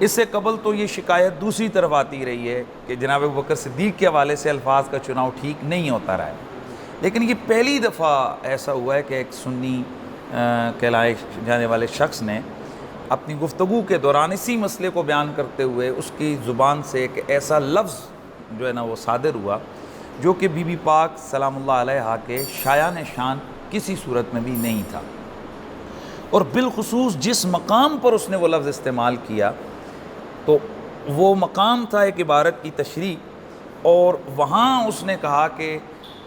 اس سے قبل تو یہ شکایت دوسری طرف آتی رہی ہے کہ جناب ابوبکر صدیق کے حوالے سے الفاظ کا چناؤ ٹھیک نہیں ہوتا رہا ہے، لیکن یہ پہلی دفعہ ایسا ہوا ہے کہ ایک سنی کہلائے جانے والے شخص نے اپنی گفتگو کے دوران اسی مسئلے کو بیان کرتے ہوئے اس کی زبان سے ایک ایسا لفظ جو ہے نا وہ صادر ہوا جو کہ بی بی پاک سلام اللہ علیہا کے شایان شان کسی صورت میں بھی نہیں تھا، اور بالخصوص جس مقام پر اس نے وہ لفظ استعمال کیا تو وہ مقام تھا ایک عبارت کی تشریح، اور وہاں اس نے کہا کہ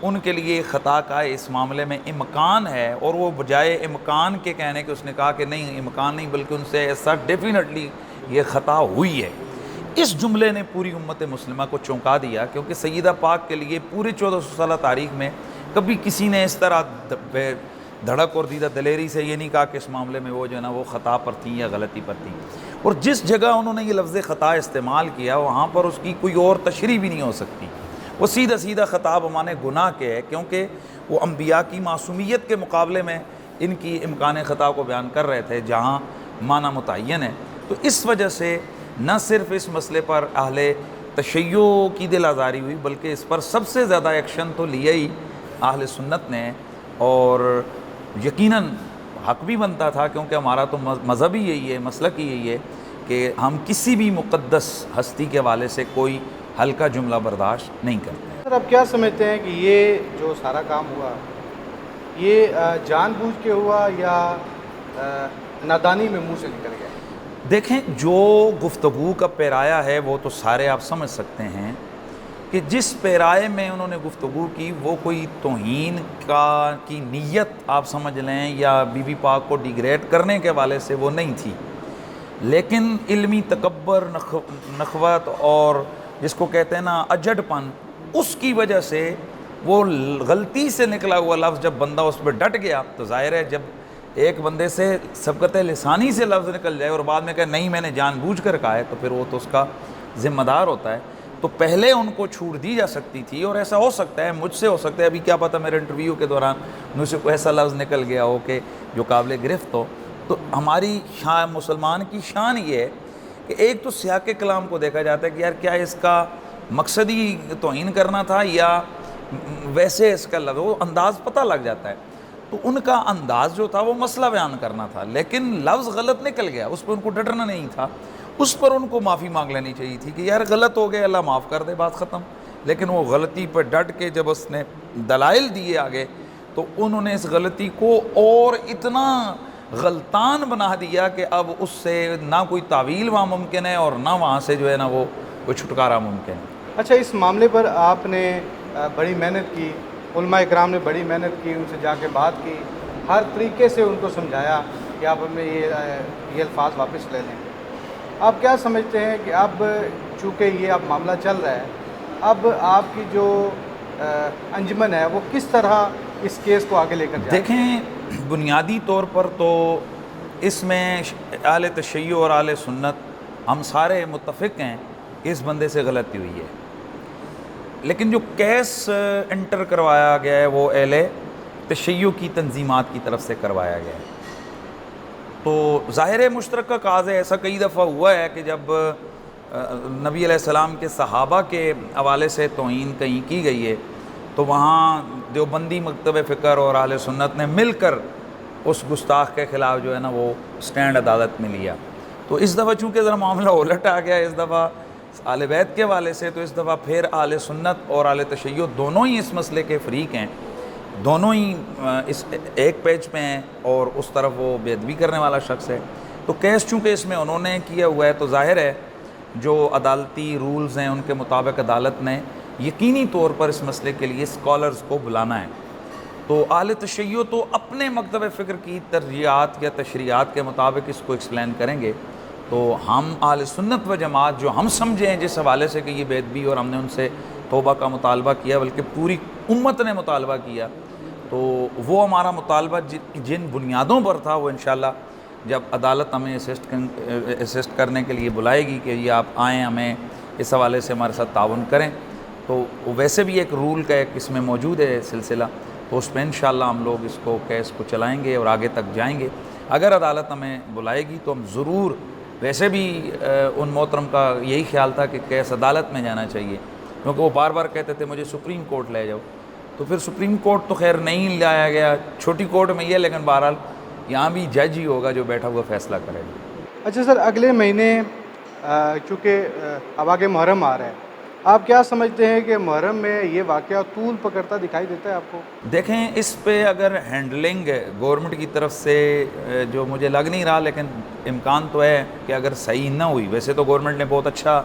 ان کے لیے خطا کا اس معاملے میں امکان ہے، اور وہ بجائے امکان کے کہنے کہ اس نے کہا کہ نہیں امکان نہیں بلکہ ان سے ایسا ڈیفینیٹلی یہ خطا ہوئی ہے۔ اس جملے نے پوری امت مسلمہ کو چونکا دیا، کیونکہ سیدہ پاک کے لیے پورے 1400 سالہ تاریخ میں کبھی کسی نے اس طرح دھڑک اور دیدہ دلیری سے یہ نہیں کہا کہ اس معاملے میں وہ جو ہے نا وہ خطا پر تھیں یا غلطی پر تھیں، اور جس جگہ انہوں نے یہ لفظ خطا استعمال کیا وہاں پر اس کی کوئی اور تشریح بھی نہیں ہو سکتی، وہ سیدھا سیدھا خطاب ہمارے گناہ کے ہے، کیونکہ وہ انبیاء کی معصومیت کے مقابلے میں ان کی امکان خطا کو بیان کر رہے تھے جہاں معنی متعین ہے۔ تو اس وجہ سے نہ صرف اس مسئلے پر اہل تشیع کی دل آزاری ہوئی بلکہ اس پر سب سے زیادہ ایکشن تو لیا ہی اہل سنت نے، اور یقیناً حق بھی بنتا تھا، کیونکہ ہمارا تو مذہب ہی یہی ہے، مسلک ہی یہی ہے کہ ہم کسی بھی مقدس ہستی کے حوالے سے کوئی ہلکا جملہ برداشت نہیں کرتے۔ سر آپ کیا سمجھتے ہیں کہ یہ جو سارا کام ہوا یہ جان بوجھ کے ہوا یا نادانی میں منہ سے نکل گیا؟ دیکھیں، جو گفتگو کا پیرایا ہے وہ تو سارے آپ سمجھ سکتے ہیں کہ جس پیرائے میں انہوں نے گفتگو کی وہ کوئی توہین کی نیت آپ سمجھ لیں یا بی بی پاک کو ڈیگریڈ کرنے کے حوالے سے وہ نہیں تھی، لیکن علمی تکبر، نخوت اور جس کو کہتے ہیں نا اجڑ پن، اس کی وجہ سے وہ غلطی سے نکلا ہوا لفظ جب بندہ اس پہ ڈٹ گیا تو ظاہر ہے جب ایک بندے سے سبقت لسانی سے لفظ نکل جائے اور بعد میں کہے نہیں میں نے جان بوجھ کر کہا ہے تو پھر وہ تو اس کا ذمہ دار ہوتا ہے۔ تو پہلے ان کو چھوٹ دی جا سکتی تھی، اور ایسا ہو سکتا ہے مجھ سے ہو سکتا ہے، ابھی کیا پتہ میرے انٹرویو کے دوران مجھ سے کوئی ایسا لفظ نکل گیا ہو کہ جو قابل گرفت ہو۔ تو ہماری شان، مسلمان کی شان یہ ہے کہ ایک تو سیاق کلام کو دیکھا جاتا ہے کہ یار کیا اس کا مقصد ہی توہین کرنا تھا یا ویسے اس کا لفظ، وہ انداز پتہ لگ جاتا ہے۔ تو ان کا انداز جو تھا وہ مسئلہ بیان کرنا تھا، لیکن لفظ غلط نکل گیا، اس پہ ان کو ڈٹنا نہیں تھا، اس پر ان کو معافی مانگ لینی چاہیے تھی کہ یار غلط ہو گیا، اللہ معاف کر دے، بات ختم۔ لیکن وہ غلطی پہ ڈٹ کے جب اس نے دلائل دیے آگے تو انہوں نے اس غلطی کو اور اتنا غلطان بنا دیا کہ اب اس سے نہ کوئی تعویل وہاں ممکن ہے اور نہ وہاں سے جو ہے نا وہ کوئی چھٹکارا ممکن ہے۔ اچھا، اس معاملے پر آپ نے بڑی محنت کی، علماء اکرام نے بڑی محنت کی، ان سے جا کے بات کی، ہر طریقے سے ان کو سمجھایا کہ آپ ہمیں یہ الفاظ واپس لے لیں۔ آپ کیا سمجھتے ہیں کہ اب چونکہ یہ اب معاملہ چل رہا ہے، اب آپ کی جو انجمن ہے وہ کس طرح اس کیس کو آگے لے کر جائے؟ دیکھیں، بنیادی طور پر تو اس میں اہل تشیع اور اہل سنت ہم سارے متفق ہیں کہ اس بندے سے غلطی ہوئی ہے، لیکن جو کیس انٹر کروایا گیا ہے وہ اہل تشیع کی تنظیمات کی طرف سے کروایا گیا ہے۔ تو ظاہر مشترکہ کاز ہے، ایسا کئی دفعہ ہوا ہے کہ جب نبی علیہ السلام کے صحابہ کے حوالے سے توہین کہیں کی گئی ہے تو وہاں دیوبندی مکتب فکر اور اہل سنت نے مل کر اس گستاخ کے خلاف جو ہے نا وہ سٹینڈ عدالت میں لیا۔ تو اس دفعہ چونکہ ذرا معاملہ الٹ آ گیا، اس دفعہ اہل بیت کے حوالے سے، تو اس دفعہ پھر اہل سنت اور اہل تشیع دونوں ہی اس مسئلے کے فریق ہیں، دونوں ہی اس ایک پیج پہ ہیں، اور اس طرف وہ بے ادبی کرنے والا شخص ہے۔ تو کیس چونکہ اس میں انہوں نے کیا ہوا ہے تو ظاہر ہے جو عدالتی رولز ہیں ان کے مطابق عدالت نے یقینی طور پر اس مسئلے کے لیے اسکالرز کو بلانا ہے۔ تو اہل تشیع تو اپنے مکتب فکر کی ترجیحات یا تشریعات کے مطابق اس کو ایکسپلین کریں گے، تو ہم اہل سنت و جماعت جو ہم سمجھیں جس حوالے سے کہ یہ بے ادبی اور ہم نے ان سے توبہ کا مطالبہ کیا، بلکہ پوری امت نے مطالبہ کیا، تو وہ ہمارا مطالبہ جن بنیادوں پر تھا وہ انشاءاللہ جب عدالت ہمیں اسسٹ کرنے کے لیے بلائے گی کہ یہ آپ آئیں ہمیں اس حوالے سے ہمارے ساتھ تعاون کریں، تو ویسے بھی ایک رول کا ایک اس میں موجود ہے سلسلہ، تو اس میں انشاءاللہ ہم لوگ اس کو کیس کو چلائیں گے اور آگے تک جائیں گے۔ اگر عدالت ہمیں بلائے گی تو ہم ضرور ویسے بھی ان محترم کا یہی خیال تھا کہ کیس عدالت میں جانا چاہیے، کیونکہ وہ بار بار کہتے تھے مجھے سپریم کورٹ لے جاؤ، تو پھر سپریم کورٹ تو خیر نہیں لایا گیا، چھوٹی کورٹ میں یہ، لیکن بہرحال یہاں بھی جج ہی ہوگا جو بیٹھا ہوا فیصلہ کرے گا۔ اچھا سر، اگلے مہینے چونکہ اب آگے محرم آ رہا ہے، آپ کیا سمجھتے ہیں کہ محرم میں یہ واقعہ طول پکڑتا دکھائی دیتا ہے آپ کو؟ دیکھیں اس پہ اگر ہینڈلنگ گورنمنٹ کی طرف سے جو مجھے لگ نہیں رہا، لیکن امکان تو ہے کہ اگر صحیح نہ ہوئی، ویسے تو گورنمنٹ نے بہت اچھا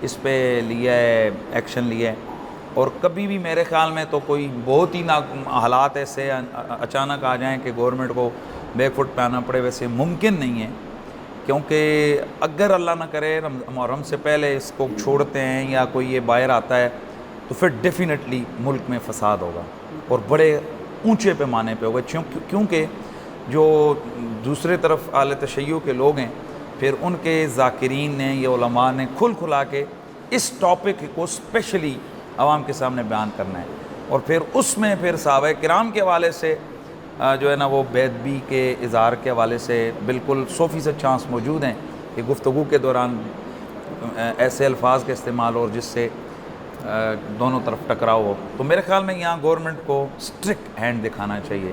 اس پہ لیا ہے، ایکشن لیا ہے، اور کبھی بھی میرے خیال میں تو کوئی بہت ہی حالات ایسے اچانک آ جائیں کہ گورنمنٹ کو بیک فٹ پہ آنا پڑے، ویسے ممکن نہیں ہے، کیونکہ اگر اللہ نہ کرے محرم سے پہلے اس کو چھوڑتے ہیں یا کوئی یہ باہر آتا ہے تو پھر ڈیفینیٹلی ملک میں فساد ہوگا اور بڑے اونچے پیمانے پہ ہوگا، کیونکہ جو دوسرے طرف اہل تشیع کے لوگ ہیں، پھر ان کے ذاکرین نے یا علماء نے کھلا کے اس ٹاپک کو اسپیشلی عوام کے سامنے بیان کرنا ہے، اور پھر اس میں پھر صحابہ کرام کے حوالے سے جو ہے نا وہ بے ادبی کے اظہار کے حوالے سے بالکل 100% چانس موجود ہیں کہ گفتگو کے دوران ایسے الفاظ کے استعمال اور جس سے دونوں طرف ٹکراؤ ہو، تو میرے خیال میں یہاں گورنمنٹ کو اسٹرکٹ ہینڈ دکھانا چاہیے،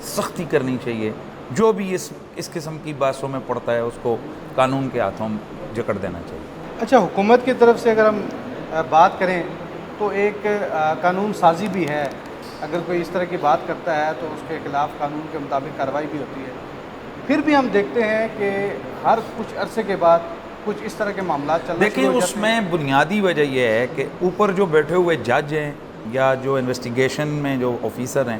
سختی کرنی چاہیے، جو بھی اس قسم کی بحثوں میں پڑتا ہے اس کو قانون کے ہاتھوں جکڑ دینا چاہیے۔ اچھا، حکومت کی طرف سے اگر ہم بات کریں تو ایک قانون سازی بھی ہے، اگر کوئی اس طرح کی بات کرتا ہے تو اس کے خلاف قانون کے مطابق کارروائی بھی ہوتی ہے، پھر بھی ہم دیکھتے ہیں کہ ہر کچھ عرصے کے بعد کچھ اس طرح کے معاملات چلنا شروع دیکھیں ہو جاتے اس میں بنیادی وجہ یہ ہے کہ اوپر جو بیٹھے ہوئے جج ہیں یا جو انویسٹیگیشن میں جو آفیسر ہیں،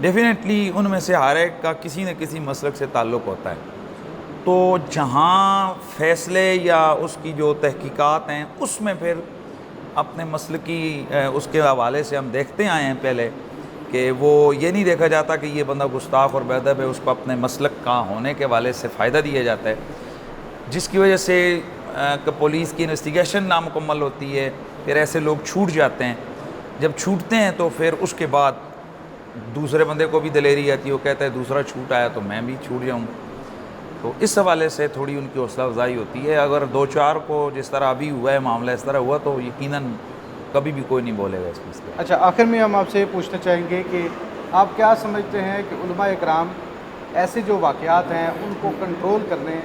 ڈیفینیٹلی ان میں سے ہر ایک کا کسی نہ کسی مسلک سے تعلق ہوتا ہے، تو جہاں فیصلے یا اس کی جو تحقیقات ہیں اس میں پھر اپنے مسلکی اس کے حوالے سے ہم دیکھتے آئے ہیں پہلے کہ وہ یہ نہیں دیکھا جاتا کہ یہ بندہ گستاخ اور بے ادب ہے، اس کو اپنے مسلک کا ہونے کے حوالے سے فائدہ دیا جاتا ہے، جس کی وجہ سے کہ پولیس کی انویسٹیگیشن نامکمل ہوتی ہے، پھر ایسے لوگ چھوٹ جاتے ہیں، جب چھوٹتے ہیں تو پھر اس کے بعد دوسرے بندے کو بھی دلیری آتی ہے، وہ کہتا ہے دوسرا چھوٹ آیا تو میں بھی چھوٹ جاؤں، تو اس حوالے سے تھوڑی ان کی حوصلہ افزائی ہوتی ہے۔ اگر دو چار کو جس طرح ابھی ہوا ہے معاملہ اس طرح ہوا تو یقیناً کبھی بھی کوئی نہیں بولے گا اس مسئلے۔ اچھا، آخر میں ہم آپ سے یہ پوچھنا چاہیں گے کہ آپ کیا سمجھتے ہیں کہ علماء اکرام ایسے جو واقعات ہیں ان کو کنٹرول کرنے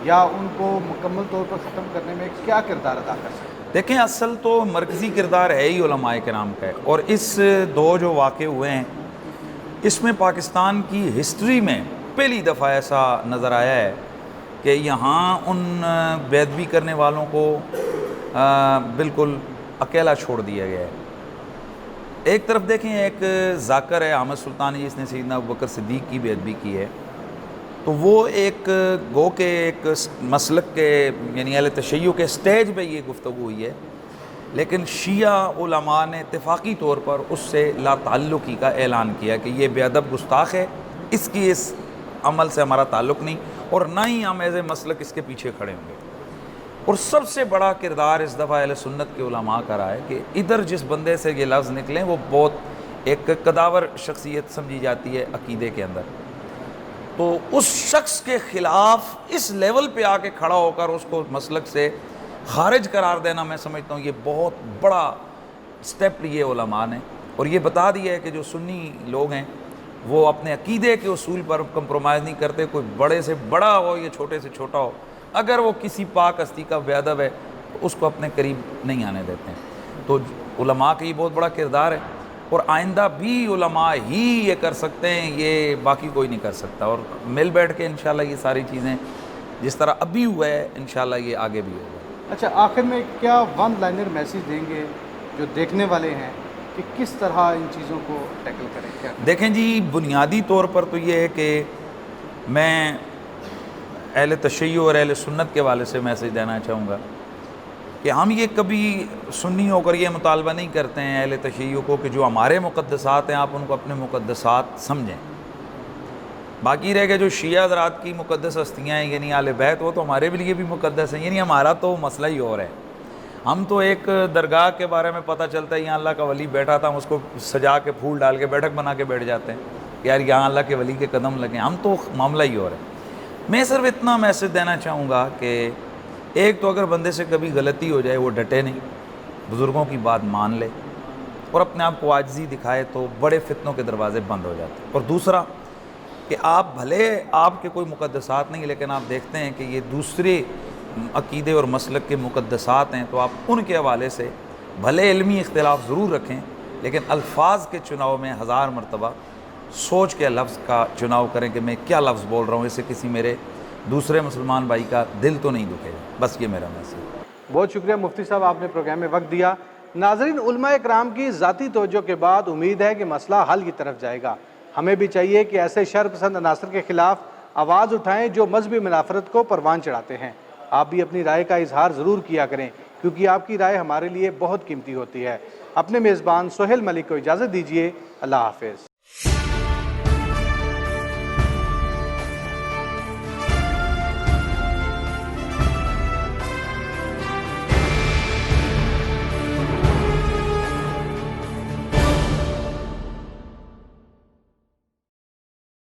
یا ان کو مکمل طور پر ختم کرنے میں کیا کردار ادا کر سکتے ہیں؟ دیکھیں اصل تو مرکزی کردار ہے ہی علماء کرام کا ہے، اور اس دو جو واقع ہوئے ہیں اس میں پاکستان کی ہسٹری میں پہلی دفعہ ایسا نظر آیا ہے کہ یہاں ان بے ادبی کرنے والوں کو بالکل اکیلا چھوڑ دیا گیا ہے۔ ایک طرف دیکھیں ایک ذاکر ہے احمد سلطانی جس نے سیدنا ابوبکر صدیق کی بے ادبی کی ہے، تو وہ ایک گو کے ایک مسلک کے یعنی اہل تشیع کے سٹیج پہ یہ گفتگو ہوئی ہے، لیکن شیعہ علماء نے اتفاقی طور پر اس سے لا تعلقی کا اعلان کیا کہ یہ بے ادب گستاخ ہے، اس کی اس عمل سے ہمارا تعلق نہیں، اور نہ ہی ہم ایز اے مسلک اس کے پیچھے کھڑے ہوں گے۔ اور سب سے بڑا کردار اس دفعہ اہل سنت کے علماء کا رہا ہے کہ ادھر جس بندے سے یہ لفظ نکلیں وہ بہت ایک قداور شخصیت سمجھی جاتی ہے عقیدے کے اندر، تو اس شخص کے خلاف اس لیول پہ آ کے کھڑا ہو کر اس کو مسلک سے خارج قرار دینا، میں سمجھتا ہوں یہ بہت بڑا سٹیپ لیے علماء نے، اور یہ بتا دیا ہے کہ جو سنی لوگ ہیں وہ اپنے عقیدے کے اصول پر کمپرومائز نہیں کرتے، کوئی بڑے سے بڑا ہو یا چھوٹے سے چھوٹا ہو، اگر وہ کسی پاک ہستی کا بے ادب ہے تو اس کو اپنے قریب نہیں آنے دیتے ہیں۔ تو علماء کا یہ بہت بڑا کردار ہے، اور آئندہ بھی علماء ہی یہ کر سکتے ہیں، یہ باقی کوئی نہیں کر سکتا، اور مل بیٹھ کے انشاءاللہ یہ ساری چیزیں جس طرح ابھی ہوا ہے انشاءاللہ یہ آگے بھی ہوگا۔ اچھا، آخر میں کیا ون لائنر میسیج دیں گے جو دیکھنے والے ہیں کہ کس طرح ان چیزوں کو ٹیکل کریں؟ کیا دیکھیں جی، بنیادی طور پر تو یہ ہے کہ میں اہل تشیع اور اہل سنت کے حوالے سے میسیج دینا چاہوں گا کہ ہم یہ کبھی سنی ہو کر یہ مطالبہ نہیں کرتے ہیں اہل تشیع کو کہ جو ہمارے مقدسات ہیں آپ ان کو اپنے مقدسات سمجھیں، باقی رہ گئے جو شیعہ حضرات کی مقدس ہستیاں ہیں یعنی اہل بیت، وہ تو ہمارے لیے بھی مقدس ہیں، یعنی ہمارا تو مسئلہ ہی اور ہے۔ ہم تو ایک درگاہ کے بارے میں پتہ چلتا ہے یہاں اللہ کا ولی بیٹھا تھا، ہم اس کو سجا کے پھول ڈال کے بیٹھک بنا کے بیٹھ جاتے ہیں کہ یار یہاں اللہ کے ولی کے قدم لگیں، ہم تو معاملہ ہی اور ہے۔ میں صرف اتنا میسج دینا چاہوں گا کہ ایک تو اگر بندے سے کبھی غلطی ہو جائے وہ ڈٹے نہیں، بزرگوں کی بات مان لے اور اپنے آپ کو عاجزی دکھائے تو بڑے فتنوں کے دروازے بند ہو جاتے ہیں۔ اور دوسرا کہ آپ بھلے آپ کے کوئی مقدسات نہیں، لیکن آپ دیکھتے ہیں کہ یہ دوسرے عقیدے اور مسلک کے مقدسات ہیں، تو آپ ان کے حوالے سے بھلے علمی اختلاف ضرور رکھیں، لیکن الفاظ کے چناؤ میں 1000 مرتبہ سوچ کے لفظ کا چناؤ کریں کہ میں کیا لفظ بول رہا ہوں، اس سے کسی میرے دوسرے مسلمان بھائی کا دل تو نہیں دکھے گا۔ بس یہ میرا میسج۔ بہت شکریہ مفتی صاحب، آپ نے پروگرام میں وقت دیا۔ ناظرین، علماء اکرام کی ذاتی توجہ کے بعد امید ہے کہ مسئلہ حل کی طرف جائے گا۔ ہمیں بھی چاہیے کہ ایسے شر پسند عناصر کے خلاف آواز اٹھائیں جو مذہبی منافرت کو پروان چڑھاتے ہیں۔ آپ بھی اپنی رائے کا اظہار ضرور کیا کریں، کیونکہ آپ کی رائے ہمارے لیے بہت قیمتی ہوتی ہے۔ اپنے میزبان سہیل ملک کو اجازت دیجیے۔ اللہ حافظ۔